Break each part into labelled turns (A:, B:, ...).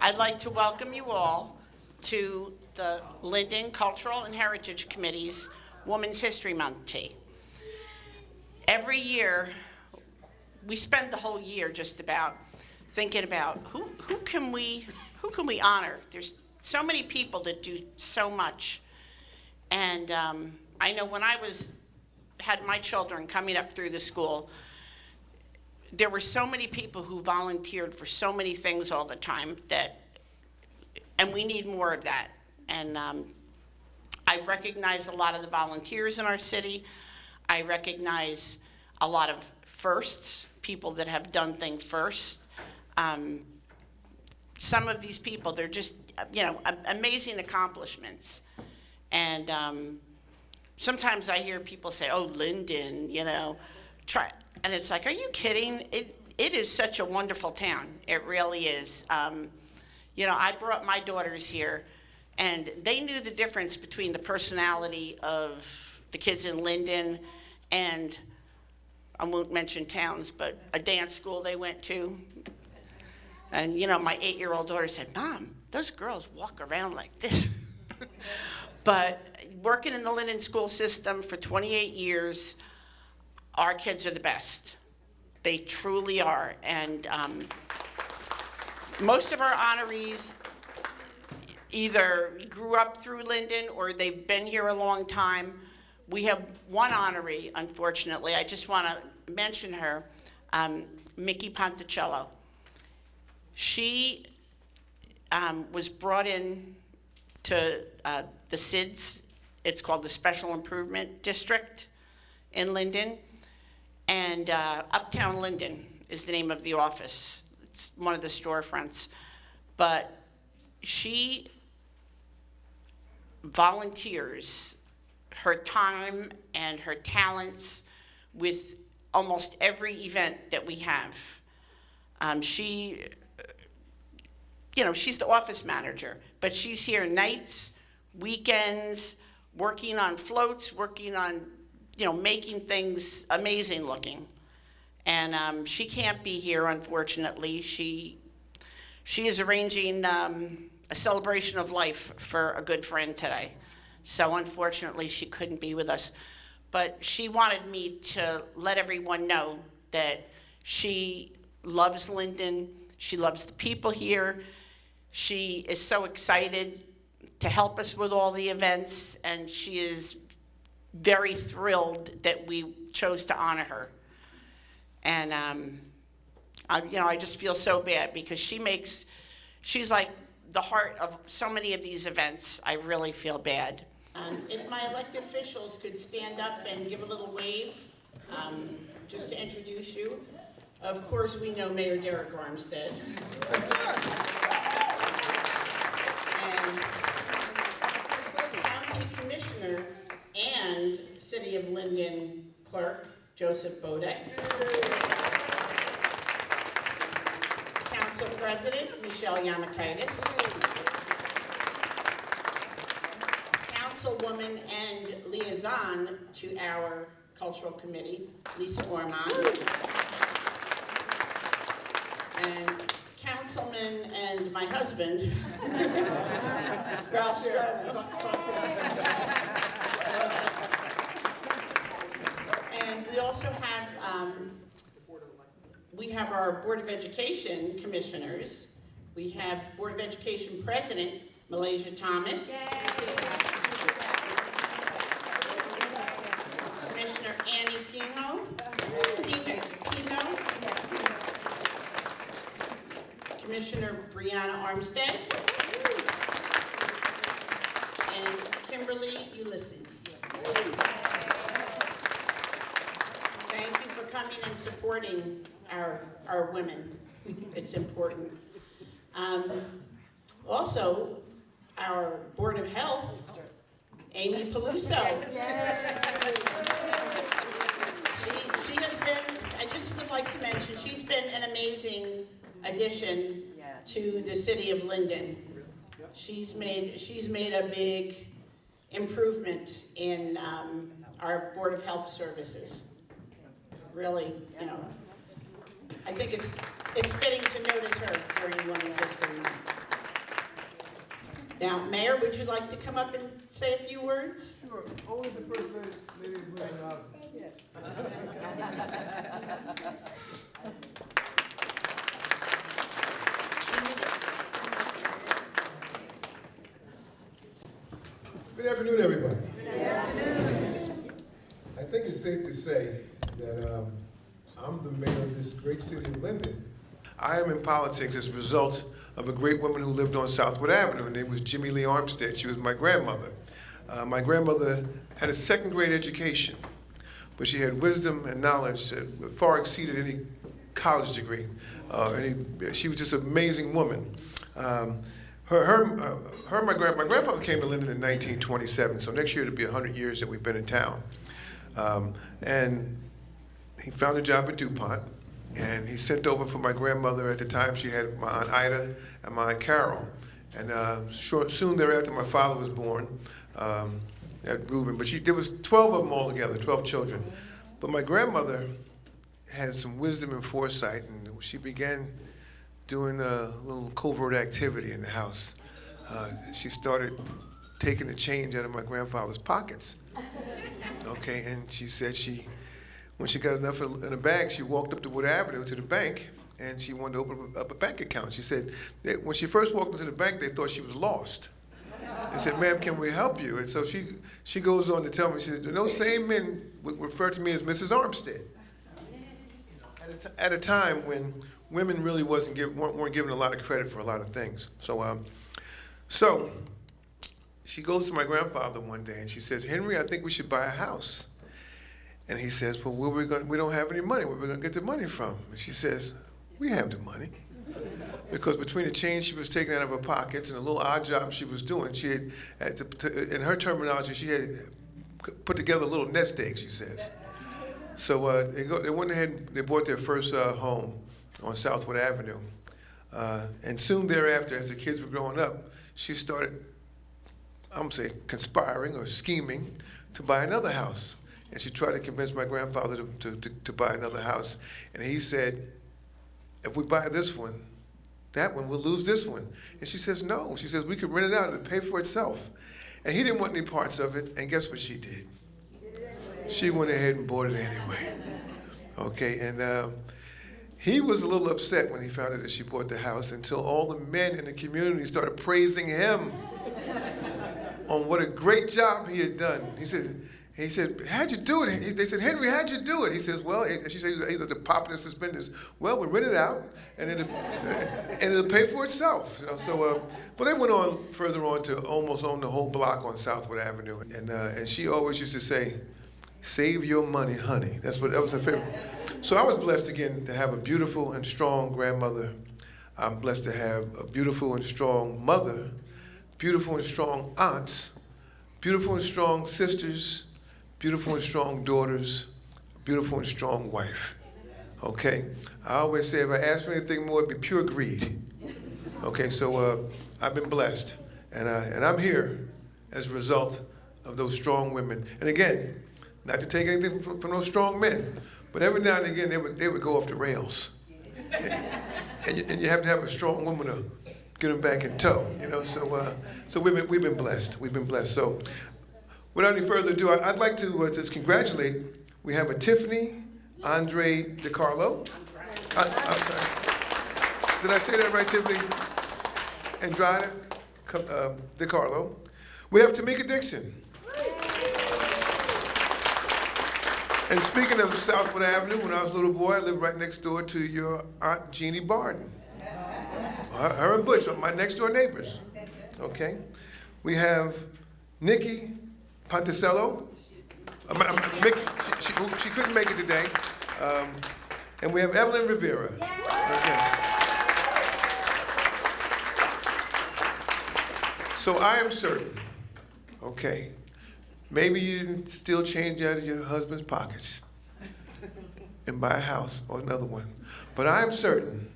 A: I'd like to welcome you all to the Linden Cultural and Heritage Committee's Women's History Month tea. Every year, we spend the whole year just about thinking about who can we honor. There's so many people that do so much. And I know when I had my children coming up through the school, there were so many people who volunteered for so many things all the time and we need more of that. And I recognize a lot of the volunteers in our city. I recognize a lot of firsts, people that have done things first. Some of these people, they're just, amazing accomplishments. And sometimes I hear people say, oh, Linden, and it's like, are you kidding? It is such a wonderful town. It really is. I brought my daughters here, and they knew the difference between the personality of the kids in Linden and, I won't mention towns, but a dance school they went to. And, my 8-year-old daughter said, Mom, those girls walk around like this. But working in the Linden school system for 28 years, our kids are the best. They truly are. And most of our honorees either grew up through Linden or they've been here a long time. We have one honoree, unfortunately. I just want to mention her, Mikki Ponticello. She was brought in to the SIDS. It's called the Special Improvement District in Linden. And Uptown Linden is the name of the office. It's one of the storefronts. But she volunteers her time and her talents with almost every event that we have. She's the office manager, but she's here nights, weekends, working on floats, working on making things amazing looking. And she can't be here, unfortunately. She is arranging a celebration of life for a good friend today. So unfortunately, she couldn't be with us. But she wanted me to let everyone know that she loves Linden. She loves the people here. She is so excited to help us with all the events, and she is very thrilled that we chose to honor her. And I just feel so bad because she's like the heart of so many of these events. I really feel bad. If my elected officials could stand up and give a little wave, just to introduce you. Of course, we know Mayor Derek Armstead. And County Commissioner and City of Linden Clerk, Joseph Bodek. Council President, Michelle Yamakaitis. Councilwoman and liaison to our Cultural Committee, Lisa Ormond. And Councilman and my husband, Ralph Stroman. And we also have our Board of Education commissioners. We have Board of Education President, Malaysia Thomas. Yay. Commissioner Annie Pino. Commissioner Brianna Armstead. And Kimberly Ulysses. Thank you for coming and supporting our women. It's important. Also, our Board of Health, Amy Peluso. She has been, I just would like to mention, she's been an amazing addition to the city of Linden. She's made a big improvement in our Board of Health services. Really, I think it's fitting to notice her during Women's History Month. Now, Mayor, would you like to come up and say a few words?
B: Sure. Only the first lady bring it up. Good afternoon, everybody. Good afternoon. I think it's safe to say that I'm the mayor of this great city of Linden. I am in politics as a result of a great woman who lived on Southwood Avenue. Her name was Derek Armstead. She was my grandmother. My grandmother had a second grade education, but she had wisdom and knowledge that far exceeded any college degree. She was just an amazing woman. My grandfather came to Linden in 1927, so next year it'll be 100 years that we've been in town. And he found a job at DuPont, and he sent over for my grandmother. At the time, she had my Aunt Ida and my Aunt Carol. And soon thereafter, my father was born at Reuben. But there was 12 of them all together, 12 children. But my grandmother had some wisdom and foresight, and she began doing a little covert activity in the house. She started taking the change out of my grandfather's pockets. Okay, and she said when she got enough in a bag, she walked up to Wood Avenue to the bank, and she wanted to open up a bank account. She said that when she first walked into the bank, they thought she was lost. They said, "Ma'am, can we help you?" And so she goes on to tell me, she said, "Those same men would refer to me as Mrs. Armstead." At a time when women really weren't given a lot of credit for a lot of things. So she goes to my grandfather one day and she says, "Henry, I think we should buy a house." And he says, "Well, we don't have any money. Where are we going to get the money from?" And she says, "We have the money." Because between the change she was taking out of her pockets and the little odd job she was doing, she had, in her terminology, she had put together a little nest egg, she says. So they went ahead and they bought their first home on Southwood Avenue. And soon thereafter, as the kids were growing up, she started, I'm going to say, conspiring or scheming to buy another house. And she tried to convince my grandfather to buy another house. And he said, "If we buy this one, that one, we'll lose this one." And she says, "No." She says, "We can rent it out and pay for itself." And he didn't want any parts of it. And guess what she did? She went ahead and bought it anyway. Okay, and he was a little upset when he found out that she bought the house until all the men in the community started praising him on what a great job he had done. He said, "How'd you do it?" They said, "Henry, how'd you do it?" He says, "Well," she said, "He's like the popping suspenders. Well, we rent it out, and it'll pay for itself." You know, so, but they went on further on to almost own the whole block on Southwood Avenue, and she always used to say, "Save your money, honey." That was her favorite. So I was blessed again to have a beautiful and strong grandmother. I'm blessed to have a beautiful and strong mother, beautiful and strong aunts, beautiful and strong sisters, beautiful and strong daughters, beautiful and strong wife. Okay? I always say if I ask for anything more, it'd be pure greed. Okay, so I've been blessed. And I'm here as a result of those strong women. And again, not to take anything from those strong men, but every now and again they would go off the rails. And you have to have a strong woman to get them back in tow, you know. So we've been blessed. We've been blessed. So without any further ado, I'd like to just congratulate. We have a Tiffany Andrade DiCarlo. I'm sorry. Did I say that right, Tiffany? Andrade DiCarlo. We have Tamecka Dixon. And speaking of Southwood Avenue, when I was a little boy, I lived right next door to your Aunt Jeannie Barden. Her and Butch are my next door neighbors. Okay. We have Mikki Ponticello. Mikki, she couldn't make it today. And we have Evelyn Rivera. Okay. So I am certain, okay, maybe you didn't still change out of your husband's pockets and buy a house or another one. But I am certain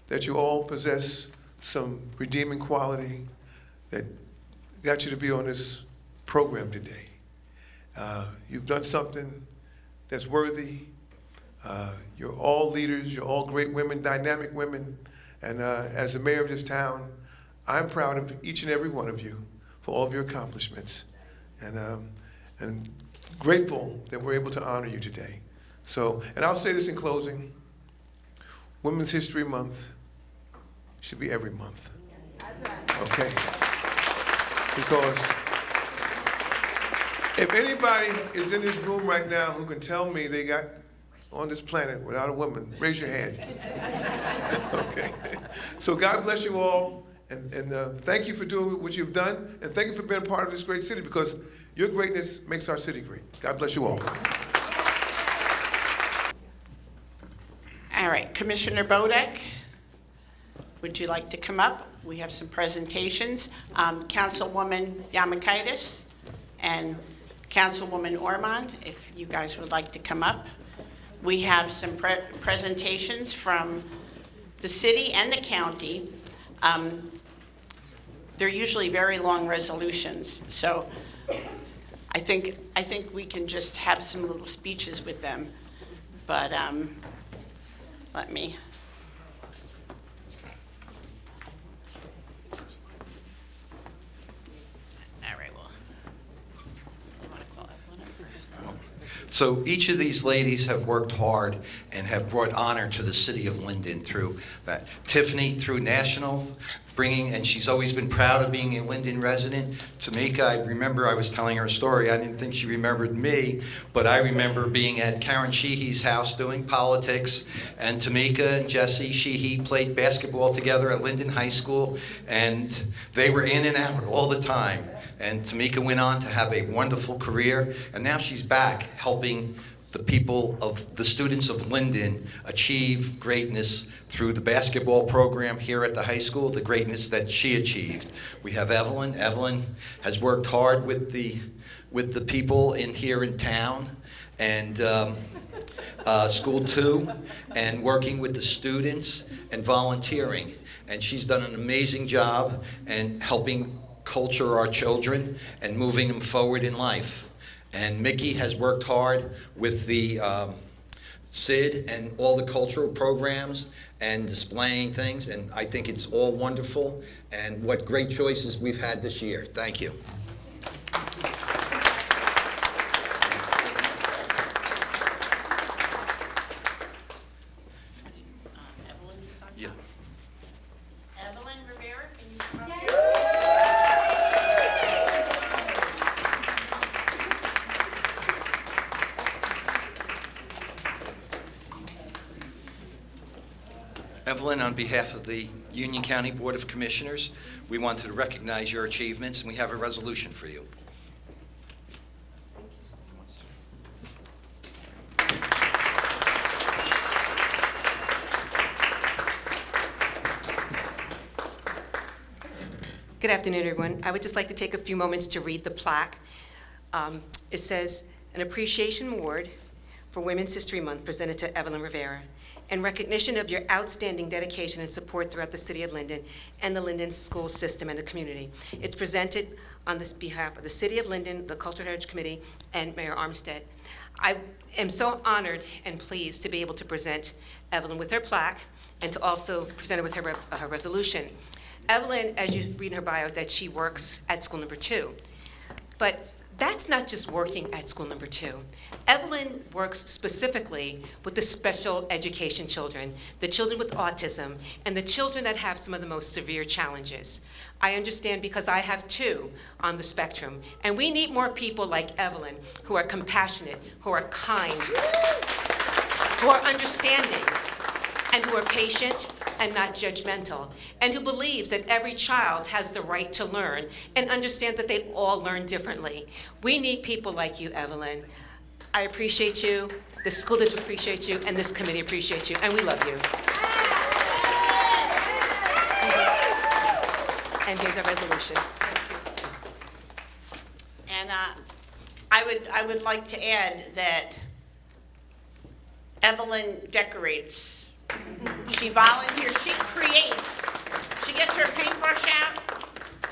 B: that you all possess some redeeming quality that got you to be on this program today. You've done something that's worthy. You're all leaders, you're all great women, dynamic women. And as the mayor of this town, I'm proud of each and every one of you for all of your accomplishments, and grateful that we're able to honor you today. So, and I'll say this in closing, Women's History Month should be every month, okay? Because if anybody is in this room right now who can tell me they got on this planet without a woman, raise your hand. Okay. So God bless you all, and thank you for doing what you've done, and thank you for being part of this great city, because your greatness makes our city great. God bless you all.
A: All right, Commissioner Bodek, would you like to come up? We have some presentations. Councilwoman Yamakaitis and Councilwoman Ormond, if you guys would like to come up. We have some presentations from the city and the county. They're usually very long resolutions, so I think we can just have some little speeches with them. But let me. All right, well, you want to call Evelyn?
C: So each of these ladies have worked hard and have brought honor to the city of Linden through that. Tiffany through national, and she's always been proud of being a Linden resident. Tamecka, I remember I was telling her a story. I didn't think she remembered me, but I remember being at Karen Sheehy's house doing politics, and Tamecka and Jesse Sheehy played basketball together at Linden High School, and they were in and out all the time. And Tamecka went on to have a wonderful career, and now she's back helping the people of the students of Linden achieve greatness through the basketball program here at the high school, the greatness that she achieved. We have Evelyn. Evelyn has worked hard with the people here in town and school too, and working with the students and volunteering. And she's done an amazing job and helping culture our children and moving them forward in life. And Mikki has worked hard with the SID and all the cultural programs and displaying things, and I think it's all wonderful, and what great choices we've had this year. Thank you. Yeah.
A: Evelyn Rivera, can you come up here?
C: Evelyn, on behalf of the Union County Board of Commissioners, we wanted to recognize your achievements, and we have a resolution for you.
D: Good afternoon, everyone. I would just like to take a few moments to read the plaque. It says, an appreciation award for Women's History Month presented to Evelyn Rivera, in recognition of your outstanding dedication and support throughout the city of Linden and the Linden school system and the community. It's presented on this behalf of the city of Linden, the Cultural Heritage Committee, and Mayor Armstead. I am so honored and pleased to be able to present Evelyn with her plaque and to also present her with her resolution. Evelyn, as you read in her bio, that she works at school number 2. But that's not just working at school number 2. Evelyn works specifically with the special education children, the children with autism, and the children that have some of the most severe challenges. I understand because I have 2 on the spectrum, and we need more people like Evelyn who are compassionate, who are kind, who are understanding, and who are patient and not judgmental, and who believes that every child has the right to learn and understands that they all learn differently. We need people like you, Evelyn. I appreciate you, the school district appreciates you, and this committee appreciates you, and we love you. And here's our resolution.
A: And I would like to add that Evelyn decorates. She volunteers, she creates. She gets her paintbrush out,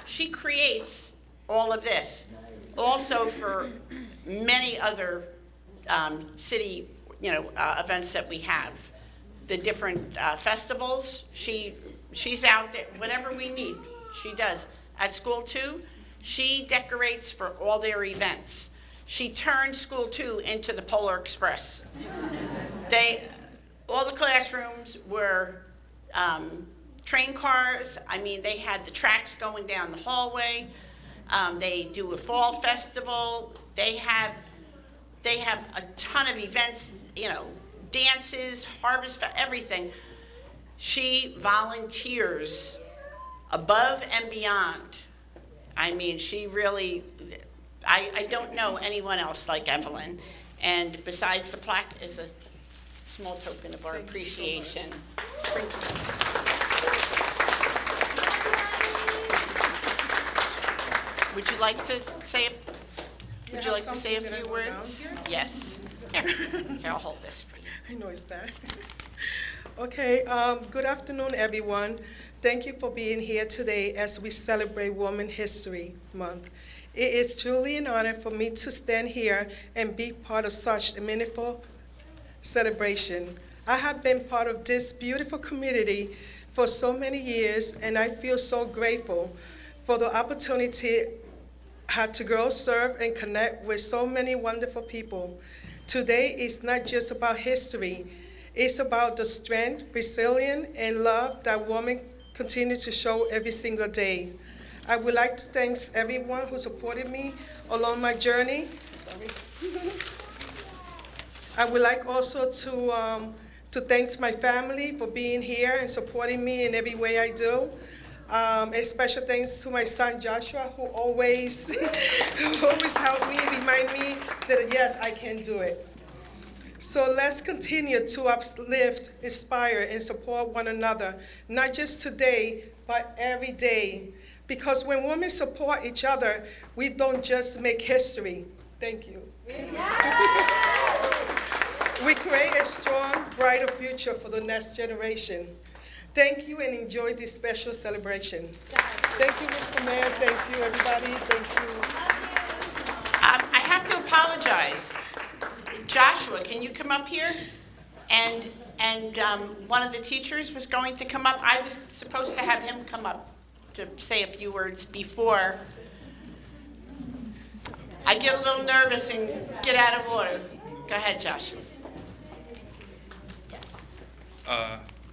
A: she creates all of this. Also for many other city, events that we have. The different festivals, she's out there, whatever we need, She does. At school too, she decorates for all their events. She turned school too into the Polar Express. All the classrooms were train cars. I mean, they had the tracks going down the hallway. They do a fall festival. They have a ton of events, you know, dances, harvest, everything. She volunteers above and beyond. I mean, she really, I don't know anyone else like Evelyn. And besides, the plaque is a small token of our appreciation. Would you like to say a few words? Yes. Here, I'll hold this for you.
E: I know it's that. Okay, good afternoon, everyone. Thank you for being here today as we celebrate Women's History Month. It is truly an honor for me to stand here and be part of such a meaningful celebration. I have been part of this beautiful community for so many years, and I feel so grateful for the opportunity I had to grow, serve, and connect with so many wonderful people. Today is not just about history. It's about the strength, resilience, and love that women continue to show every single day. I would like to thank everyone who supported me along my journey. Sorry. I would like also to thank my family for being here and supporting me in every way I do. A special thanks to my son Joshua, who always help me, remind me that yes, I can do it. So let's continue to uplift, inspire, and support one another, not just today, but every day. Because when women support each other, we don't just make history. Thank you. We create a strong, brighter future for the next generation. Thank you and enjoy this special celebration. Thank you, Mr. Mayor. Thank you, everybody. Thank you.
A: I have to apologize. Joshua, can you come up here? And one of the teachers was going to come up. I was supposed to have him come up to say a few words before. I get a little nervous and get out of order. Go ahead, Joshua.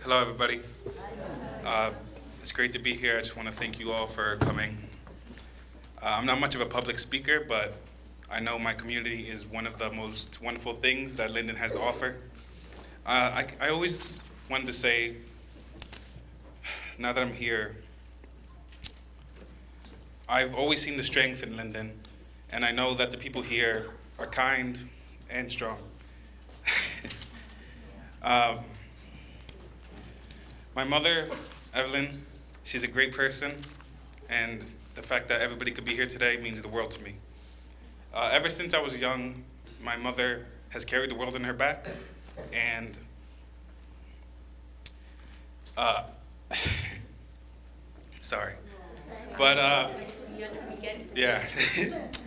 F: Hello, everybody. It's great to be here. I just want to thank you all for coming. I'm not much of a public speaker, but I know my community is one of the most wonderful things that Linden has to offer. I always wanted to say, now that I'm here, I've always seen the strength in Linden, and I know that the people here are kind and strong. My mother, Evelyn, she's a great person, and the fact that everybody could be here today means the world to me. Ever since I was young, my mother has carried the world on her back, and sorry, but yeah,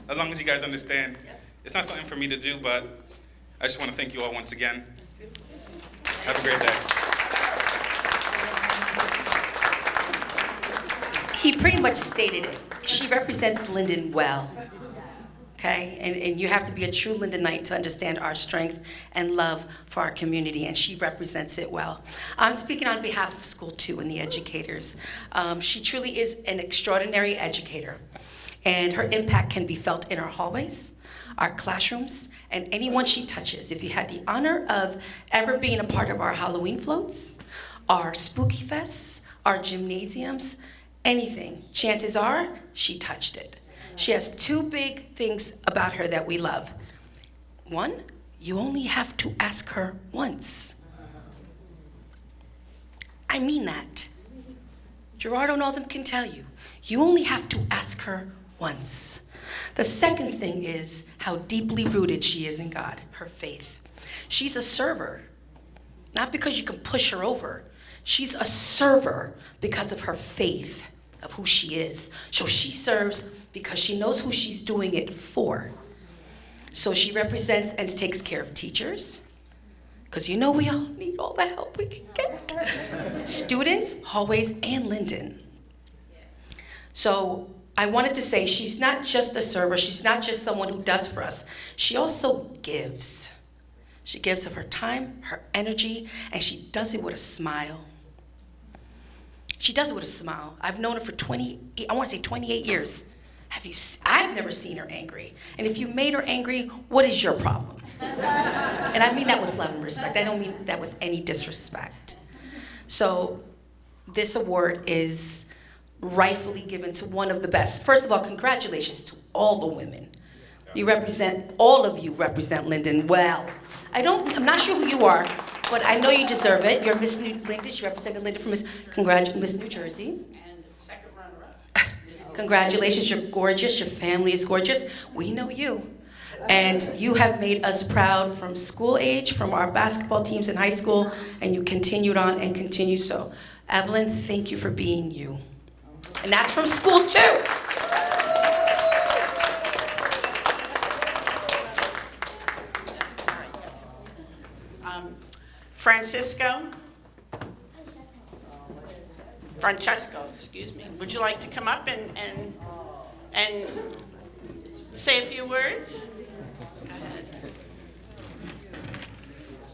F: as long as you guys understand, it's not something for me to do, but I just want to thank you all once again. Have a great day.
G: He pretty much stated it. She represents Linden well, okay? And you have to be a true Lindenite to understand our strength and love for our community, and she represents it well. I'm speaking on behalf of School 2 and the educators. She truly is an extraordinary educator, and her impact can be felt in our hallways, our classrooms, and anyone she touches. If you had the honor of ever being a part of our Halloween floats, our spooky fests, our gymnasiums, anything, chances are she touched it. She has two big things about her that we love. One, you only have to ask her once. I mean that. Gerardo Northam can tell you. You only have to ask her once. The second thing is how deeply rooted she is in God, her faith. She's a server, not because you can push her over. She's a server because of her faith of who she is. So she serves because she knows who she's doing it for. So she represents and takes care of teachers, because you know we all need all the help we can get. Students, hallways, and Linden. So I wanted to say she's not just a server, she's not just someone who does for us, she also gives. She gives of her time, her energy, and she does it with a smile. She does it with a smile. I've known her for 28 years. I've never seen her angry. And if you made her angry, what is your problem? And I mean that with love and respect. I don't mean that with any disrespect. So this award is rightfully given to one of the best. First of all, congratulations to all the women. All of you represent Linden well. I'm not sure who you are, but I know you deserve it. You're Miss Linden, you represented Linden from Miss New Jersey.
A: And second runner-up.
G: Congratulations, you're gorgeous, your family is gorgeous. We know you. And you have made us proud from school age, from our basketball teams in high school, and you continued on and continue so. Evelyn, thank you for being you. And that's from school too.
A: Francesco, excuse me. Would you like to come up and say a few words?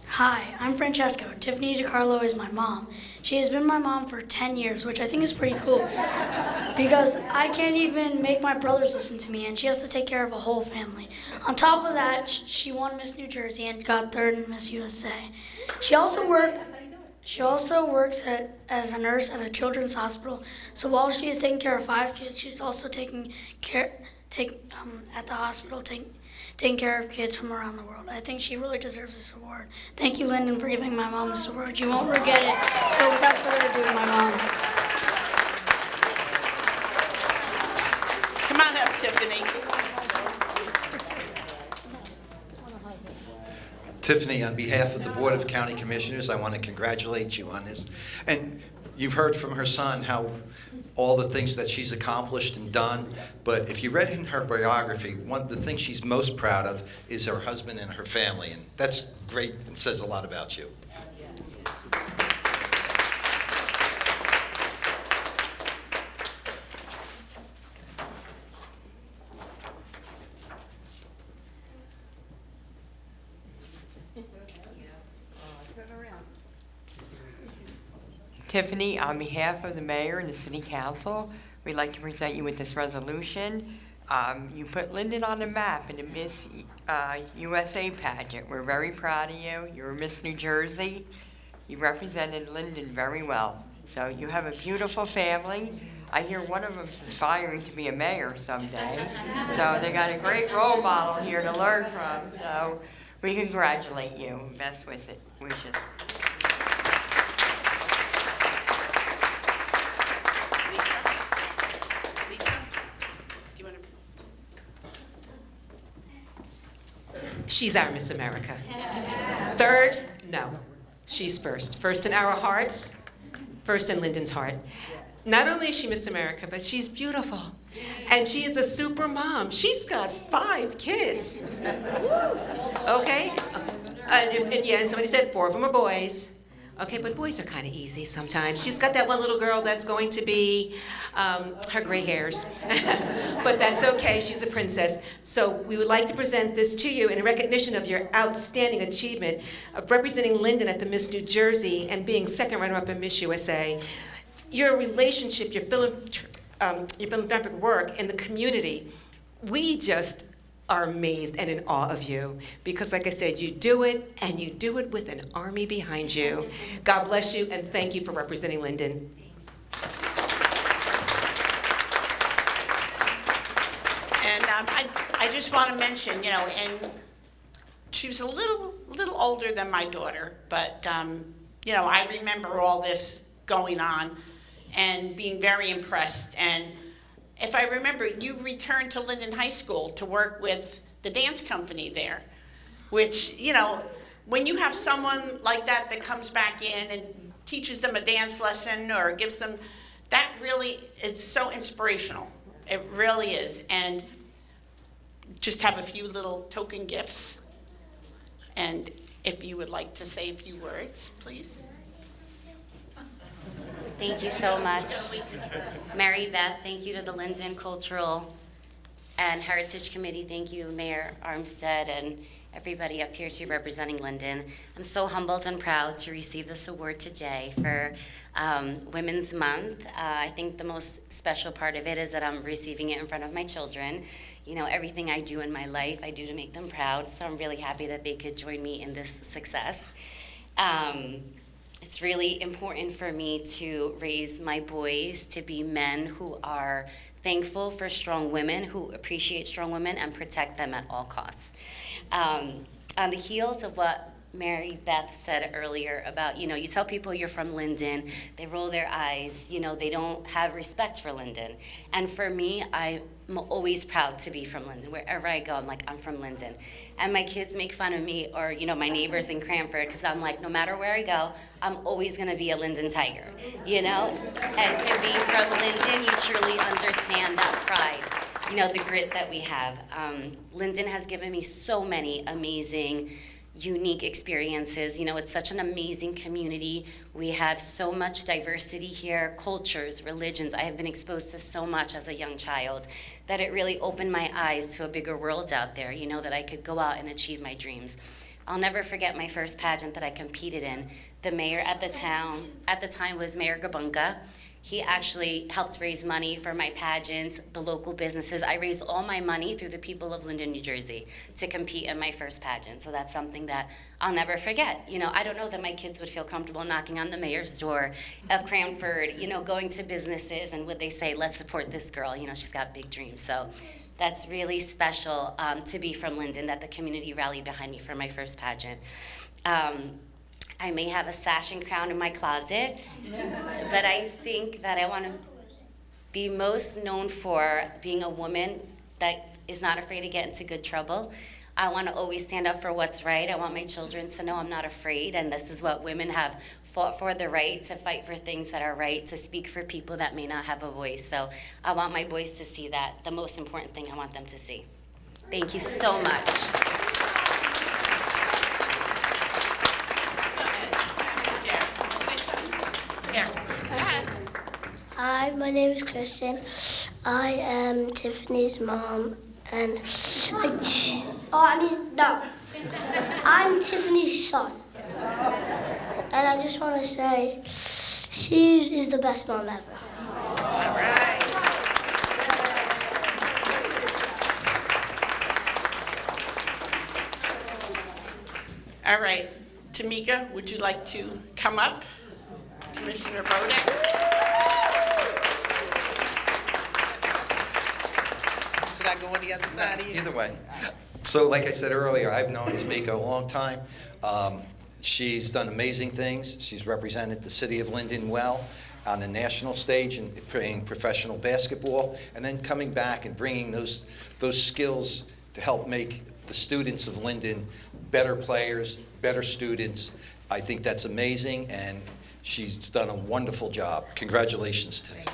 H: Hi, I'm Francesco. Tiffany DiCarlo is my mom. She has been my mom for 10 years, which I think is pretty cool because I can't even make my brothers listen to me, and she has to take care of a whole family. On top of that, she won Miss New Jersey and got third in Miss USA. She also works as a nurse at a children's hospital. So while she is taking care of 5 kids, she's also taking care of kids from around the world. I think she really deserves this award. Thank you, Linden, for giving my mom this award. You won't regret it. So without further ado, my mom.
A: Come on up, Tiffany.
C: Tiffany, on behalf of the Board of County Commissioners, I want to congratulate you on this. And you've heard from her son how all the things that she's accomplished and done, but if you read in her biography, one of the things she's most proud of is her husband and her family, and that's great and says a lot about you.
I: Tiffany, on behalf of the mayor and the city council, we'd like to present you with this resolution. You put Linden on the map in the Miss USA pageant. We're very proud of you. You're Miss New Jersey. You represented Linden very well. So you have a beautiful family. I hear one of them is aspiring to be a mayor someday. So they got a great role model here to learn from. So we congratulate you. Best wishes.
D: She's our Miss America. Third, no. She's first. First in our hearts, first in Linden's heart. Not only is she Miss America, but she's beautiful. And she is a super mom. She's got 5 kids. Okay? And somebody said 4 of them are boys. Okay, but boys are kind of easy sometimes. She's got that one little girl that's going to be her gray hairs. But that's okay, she's a princess. So we would like to present this to you in recognition of your outstanding achievement of representing Linden at the Miss New Jersey and being second runner-up in Miss USA. Your relationship, your philanthropic work in the community, we just are amazed and in awe of you because, like I said, you do it, and you do it with an army behind you. God bless you, and thank you for representing Linden.
A: And I just want to mention, and she was a little older than my daughter, but I remember all this going on and being very impressed. And if I remember, you returned to Linden High School to work with the dance company there, which, when you have someone like that that comes back in and teaches them a dance lesson or gives them, that really is so inspirational. It really is. And just have a few little token gifts. And if you would like to say a few words, please.
J: Thank you so much. Mary Beth, thank you to the Linden Cultural and Heritage Committee. Thank you, Mayor Armstead, and everybody up here too representing Linden. I'm so humbled and proud to receive this award today for Women's Month. I think the most special part of it is that I'm receiving it in front of my children. You know, everything I do in my life, I do to make them proud, so I'm really happy that they could join me in this success. It's really important for me to raise my boys to be men who are thankful for strong women, who appreciate strong women, and protect them at all costs. On the heels of what Mary Beth said earlier about, you know, you tell people you're from Linden, they roll their eyes, you know, they don't have respect for Linden. And for me, I'm always proud to be from Linden. Wherever I go, I'm like, I'm from Linden. And my kids make fun of me, or, you know, my neighbors in Cranford, because I'm like, no matter where I go, I'm always gonna be a Linden Tiger, you know? And to be from Linden, you truly understand that pride, you know, the grit that we have. Linden has given me so many amazing, unique experiences. You know, it's such an amazing community. We have so much diversity here, cultures, religions. I have been exposed to so much as a young child that it really opened my eyes to a bigger world out there, you know, that I could go out and achieve my dreams. I'll never forget my first pageant that I competed in. The mayor at the time was Mayor Gabunga. He actually helped raise money for my pageants, the local businesses. I raised all my money through the people of Linden, New Jersey to compete in my first pageant. So that's something that I'll never forget. You know, I don't know that my kids would feel comfortable knocking on the mayor's door of Cranford, you know, going to businesses, and would they say, let's support this girl, you know, she's got big dreams. So that's really special to be from Linden, that the community rallied behind me for my first pageant. I may have a sash and crown in my closet, but I think that I want to be most known for being a woman that is not afraid to get into good trouble. I want to always stand up for what's right. I want my children to know I'm not afraid, and this is what women have fought for, the right to fight for things that are right, to speak for people that may not have a voice. So I want my boys to see that, the most important thing I want them to see. Thank you so much.
K: Hi, my name is Kristen. I am Tiffany's mom, and I'm Tiffany's son. And I just want to say, she is the best mom ever.
A: All right. All right, Tamecka, would you like to come up? Commissioner Bodek? Should I go on the other side of you?
C: Either way. So like I said earlier, I've known Tamecka a long time. She's done amazing things. She's represented the city of Linden well on the national stage and playing professional basketball, and then coming back and bringing those skills to help make the students of Linden better players, better students. I think that's amazing, and she's done a wonderful job. Congratulations to her.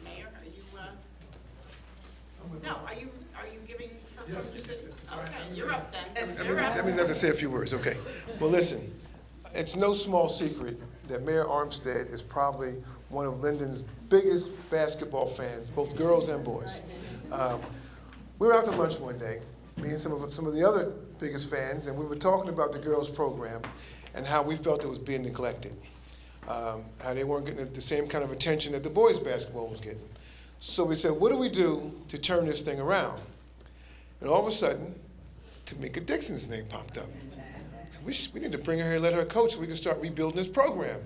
A: Mayor, are you, no, are you giving her permission? Okay, you're up then.
B: That means I have to say a few words, okay. Well, listen, it's no small secret that Mayor Armstead is probably one of Linden's biggest basketball fans, both girls and boys. We were out to lunch one day, me and some of the other biggest fans, and we were talking about the girls' program and how we felt it was being neglected, how they weren't getting the same kind of attention that the boys' basketball was getting. So we said, what do we do to turn this thing around? And all of a sudden, Tamecka Dixon's name popped up. We need to bring her here and let her coach so we can start rebuilding this program.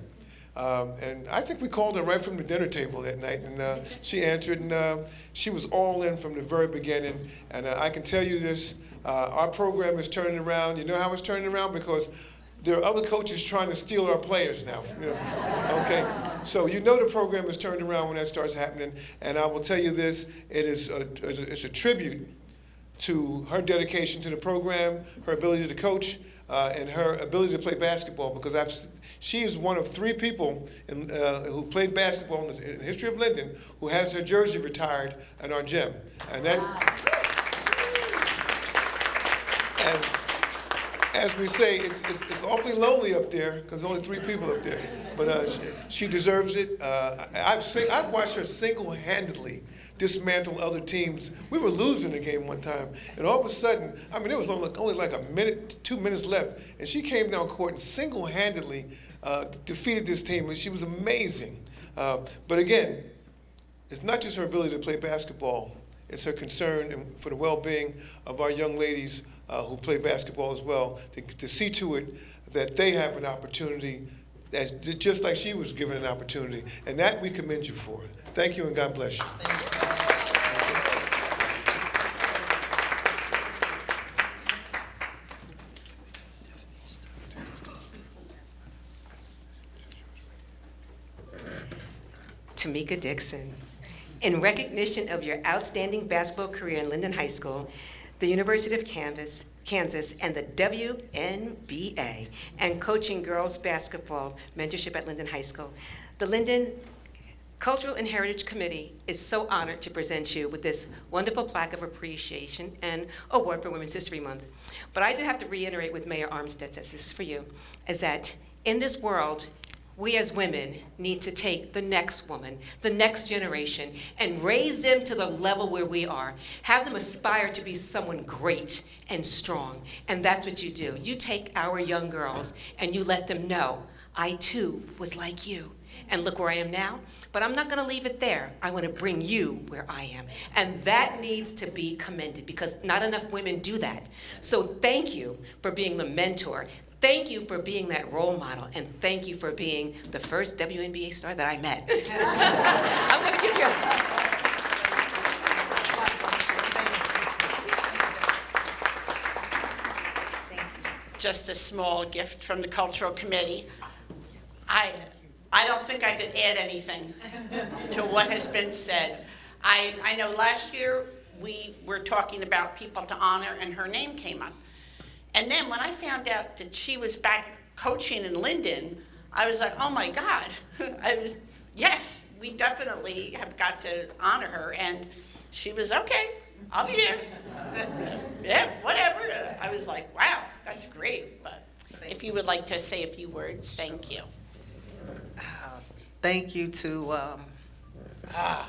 B: And I think we called her right from the dinner table that night, and she answered, and she was all in from the very beginning. And I can tell you this, our program is turning around. You know how it's turning around? Because there are other coaches trying to steal our players now. You know? Okay, so you know the program is turning around when that starts happening. And I will tell you this, it's a tribute to her dedication to the program, her ability to coach, and her ability to play basketball, because she is one of 3 people who played basketball in the history of Linden who has her jersey retired in our gym. And that's, as we say, it's awfully lonely up there because there's only 3 people up there. But she deserves it. I've watched her single-handedly dismantle other teams. We were losing the game one time, and all of a sudden, I mean, there was only like a minute, 2 minutes left, and she came down court and single-handedly defeated this team, and she was amazing. But again, it's not just her ability to play basketball. It's her concern for the well-being of our young ladies who play basketball as well, to see to it that they have an opportunity, just like she was given an opportunity. And that we commend you for. Thank you, and God bless you.
D: Tamecka Dixon. In recognition of your outstanding basketball career in Linden High School, the University of Kansas, and the WNBA, and coaching girls basketball mentorship at Linden High School, the Linden Cultural and Heritage Committee is so honored to present you with this wonderful plaque of appreciation and award for Women's History Month. But I do have to reiterate what Mayor Armstead says, this is for you, is that in this world, we as women need to take the next woman, the next generation, and raise them to the level where we are. Have them aspire to be someone great and strong. And that's what you do. You take our young girls and you let them know, I too was like you. And look where I am now. But I'm not gonna leave it there. I wanna bring you where I am. And that needs to be commended because not enough women do that. So thank you for being the mentor. Thank you for being that role model, and thank you for being the first WNBA star that I met. I'm gonna give you
A: Just a small gift from the Cultural Committee. I don't think I could add anything to what has been said. I know last year we were talking about people to honor, and her name came up. And then when I found out that she was back coaching in Linden, I was like, oh my God. Yes, we definitely have got to honor her. And she was, okay, I'll be there. Yeah, whatever. I was like, wow, that's great. But if you would like to say a few words, thank you.
L: Thank you to, I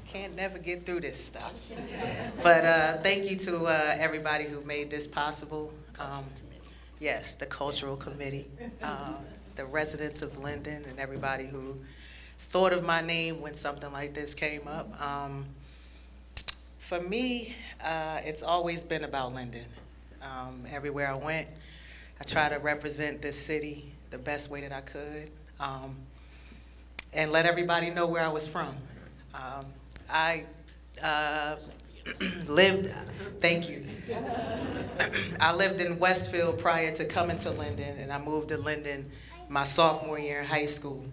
L: can't never get through this stuff. But thank you to everybody who made this possible. Yes, the Cultural Committee, the residents of Linden, and everybody who thought of my name when something like this came up. For me, it's always been about Linden. Everywhere I went, I try to represent this city the best way that I could, and let everybody know where I was from. I lived, thank you. I lived in Westfield prior to coming to Linden, and I moved to Linden my sophomore year in high school.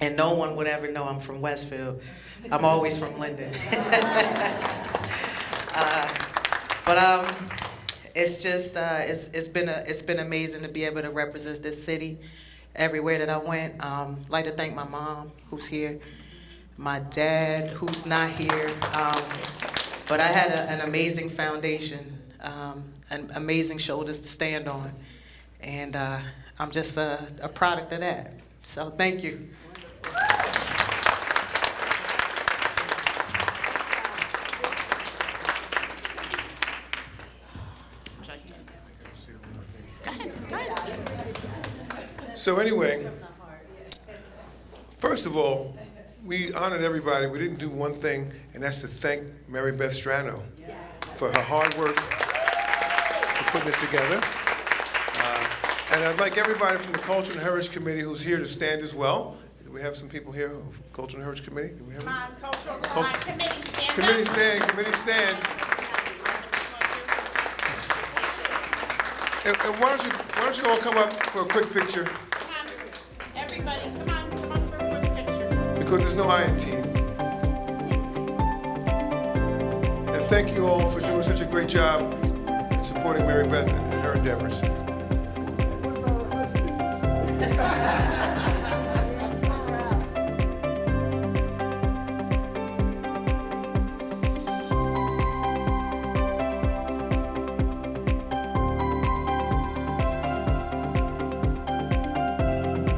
L: And no one would ever know I'm from Westfield. I'm always from Linden. But it's just, it's been amazing to be able to represent this city everywhere that I went. I'd like to thank my mom, who's here, my dad, who's not here. But I had an amazing foundation, and amazing shoulders to stand on. And I'm just a product of that. So thank you.
B: So anyway, first of all, we honored everybody. We didn't do one thing, and that's to thank Mary Beth Strano for her hard work for putting this together. And I'd like everybody from the Cultural and Heritage Committee who's here to stand as well. Do we have some people here, Cultural and Heritage Committee? Do we have any?
A: Cultural Committee, stand up.
B: Committee stand, committee stand. And why don't you all come up for a quick picture?
A: Everybody, come on for a quick picture.
B: Because there's no I in team. And thank you all for doing such a great job in supporting Mary Beth and her endeavors.